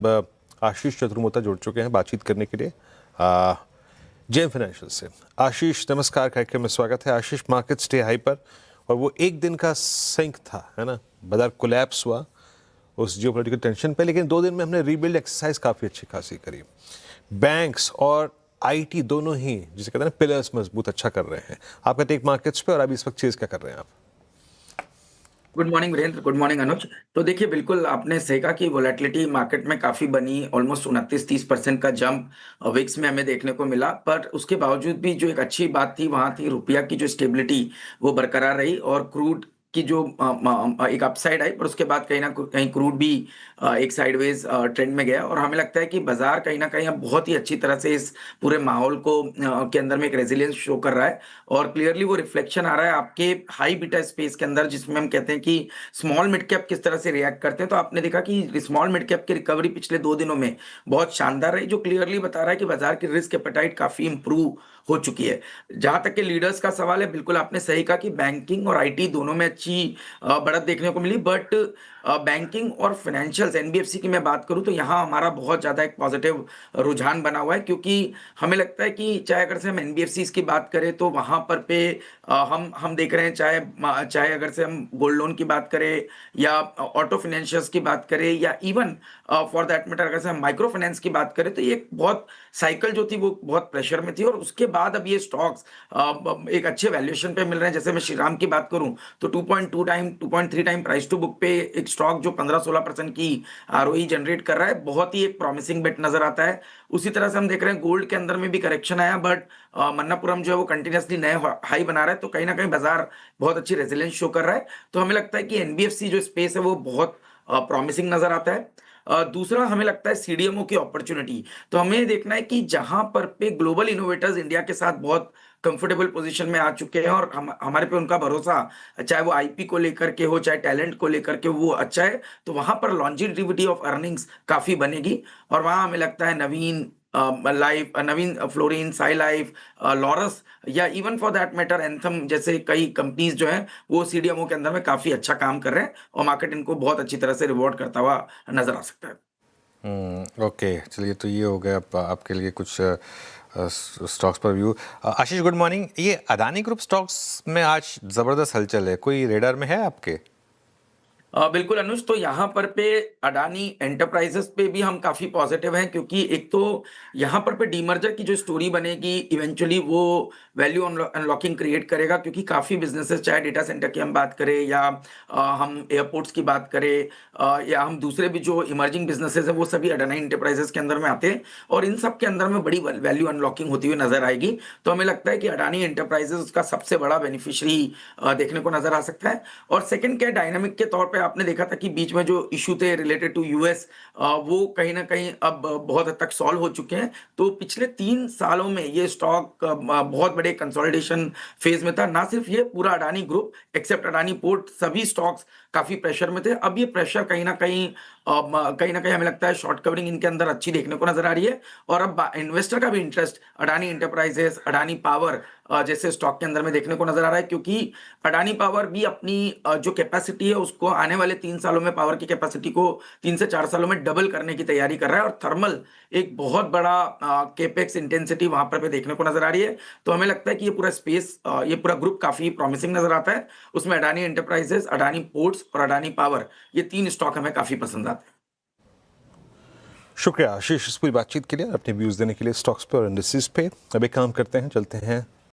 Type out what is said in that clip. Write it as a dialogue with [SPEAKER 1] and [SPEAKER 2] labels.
[SPEAKER 1] आशीष चतुर्मोता जुड़ चुके हैं बातचीत करने के लिए जेएम फाइनेंशियल से। आशीष नमस्कार, कार्यक्रम में स्वागत है। आशीष, मार्केट स्टे हाई पर और वो एक दिन का सिंक था, है ना, बाजार कोलैप्स हुआ उस जियोपॉलिटिकल टेंशन पे, लेकिन 2 दिन में हमने रीबिल्ड एक्सरसाइज काफ़ी अच्छी खासी करी। बैंक्स और आईटी दोनों ही, जिसे कहते हैं ना, पिलर्स मजबूत अच्छा कर रहे हैं। आपका टेक मार्केट्स पे और अभी इस वक्त चेज क्या कर रहे हैं आप?
[SPEAKER 2] Good morning Virendra, good morning Anuj. तो देखिए, बिल्कुल आपने सही कहा कि वोलेटिलिटी मार्केट में काफी बनी। ऑलमोस्ट 29-30% का जंप विक्स में हमें देखने को मिला, पर उसके बावजूद भी जो एक अच्छी बात थी वहां थी रुपया की जो स्टेबिलिटी वो बरकरार रही और क्रूड की जो एक अपसाइड आई, पर उसके बाद कहीं ना कहीं क्रूड भी एक साइडवेज ट्रेंड में गया। और हमें लगता है कि बाजार कहीं ना कहीं अब बहुत ही अच्छी तरह से इस पूरे माहौल को के अंदर में एक रेजिलियंस शो कर रहा है। और क्लियरली वो रिफ्लेक्शन आ रहा है आपके हाई बीटा स्पेस के अंदर, जिसमें हम कहते हैं कि स्मॉल मिड कैप किस तरह से रिएक्ट करते हैं। तो आपने देखा कि स्मॉल मिड कैप की रिकवरी पिछले 2 दिनों में बहुत शानदार रही, जो क्लियरली बता रहा है कि बाजार की रिस्क एपेटाइट काफी इंप्रूव हो चुकी है। जहां तक के लीडर्स का सवाल है, बिल्कुल आपने सही कहा कि बैंकिंग और आईटी दोनों में अच्छी बढ़त देखने को मिली, बट बैंकिंग और फाइनेंशियल्स, एनबीएफसी की मैं बात करूं तो यहाँ हमारा बहुत ज्यादा एक पॉजिटिव रुझान बना हुआ है। क्योंकि हमें लगता है कि चाहे अगर से हम एनबीएफसी की बात करें तो वहां पर पे हम देख रहे हैं, चाहे चाहे अगर से हम गोल्ड लोन की बात करें या ऑटो फाइनेंशियल्स की बात करें या इवन फॉर दैट मैटर अगर से हम माइक्रो फाइनेंस की बात करें, तो ये एक बहुत साइकिल जो थी वो बहुत प्रेशर में थी। और उसके बाद अब ये स्टॉक्स एक अच्छे वैल्यूएशन पे मिल रहे हैं। जैसे मैं श्रीराम की बात करूं तो 2.2 time 2.3 time price to book पे एक स्टॉक जो 15-16% की आरओई जनरेट कर रहा है, बहुत ही एक प्रॉमिसिंग बेट नजर आता है। उसी तरह से हम देख रहे हैं गोल्ड के अंदर में भी करेक्शन आया, बट मन्नापुरम जो है वो कंटिन्यूसली नए हाई बना रहा है, तो कहीं ना कहीं बाजार बहुत अच्छी रेजिलेंस शो कर रहा है। तो हमें लगता है कि एनबीएफसी जो स्पेस है वो बहुत प्रॉमिसिंग नजर आता है। दूसरा हमें लगता है सीडीएमओ की अपॉर्चुनिटी। तो हमें देखना है कि जहां पर पे ग्लोबल इनोवेटर्स इंडिया के साथ बहुत कंफर्टेबल पोजीशन में आ चुके हैं और हमारे पे उनका भरोसा, चाहे वो आईपी को लेकर के हो चाहे टैलेंट को लेकर के, वो अच्छा है। तो वहां पर लॉन्जिविटी ऑफ अर्निंग्स काफी बनेगी। और वहां हमें लगता है नवीन लाइफ, नवीन फ्लोरिन, साई लाइफ, लॉरस या even for that matter anthem जैसे कई कंपनीज जो हैं वो सीडीएमओ के अंदर में काफी अच्छा काम कर रहे हैं और मार्केट इनको बहुत अच्छी तरह से रिवॉर्ड करता हुआ नजर आ सकता है।
[SPEAKER 1] ओके, चलिए, तो ये हो गया आपके लिए कुछ स्टॉक्स पर व्यू। आशीष, गुड मॉर्निंग। ये अदानी ग्रुप स्टॉक्स में आज ज़बरदस्त हलचल है, कोई रेडार में है आपके?
[SPEAKER 2] बिल्कुल अनुज, तो यहाँ पर पे अडानी एंटरप्राइजेस पे भी हम काफी पॉजिटिव हैं, क्योंकि एक तो यहाँ पर पे डीमर्जर की जो स्टोरी बनेगी इवेंचुअली वो वैल्यू अनलॉकिंग क्रिएट करेगा। क्योंकि काफी बिजनेसेस, चाहे डेटा सेंटर की हम बात करें या हम एयरपोर्ट्स की बात करें या हम दूसरे भी जो इमर्जिंग बिजनेसेस हैं, वो सभी अडानी एंटरप्राइजेस के अंदर में आते हैं और इन सब के अंदर में बड़ी वैल्यू अनलॉकिंग होती हुई नजर आएगी। तो हमें लगता है कि अडानी एंटरप्राइजेस उसका सबसे बड़ा बेनिफिशियरी देखने को नजर आ सकता है। और सेकंड क्या, डायनामिक के तौर पे आपने देखा था कि बीच में जो इशू थे रिलेटेड टू यूएस, वो कहीं ना कहीं अब बहुत हद तक सॉल्व हो चुके हैं। तो पिछले 3 सालों में ये स्टॉक बहुत बड़े कंसोलिडेशन फेज में था। ना सिर्फ ये, पूरा Adani group except Adani port, सभी स्टॉक्स काफी प्रेशर में थे। अब ये प्रेशर कहीं ना कहीं हमें लगता है शॉर्ट कवरिंग इनके अंदर अच्छी देखने को नजर आ रही है। और अब इन्वेस्टर का भी interest Adani enterprises, Adani power जैसे स्टॉक के अंदर में देखने को नजर आ रहा है। क्योंकि अडानी पावर भी अपनी जो कैपेसिटी है उसको आने वाले 3 सालों में, पावर की कैपेसिटी को 3 से 4 सालों में डबल करने की तैयारी कर रहा है। और थर्मल एक बहुत बड़ा केपेक्स इंटेंसिटी वहां पर पे देखने को नजर आ रही है। तो हमें लगता है कि ये पूरा स्पेस, ये पूरा ग्रुप काफी प्रॉमिसिंग नजर आता है। उसमें अडानी एंटरप्राइजेस, अडानी पोर्ट्स और अडानी पावर, ये 3 स्टॉक हमें काफी पसंद आते हैं।
[SPEAKER 1] शुक्रिया आशीष इस पूरी बातचीत के लिए, अपने व्यूज़ देने के लिए स्टॉक्स पे और इंडस्ट्रीज पे। अब एक काम करते हैं, चलते हैं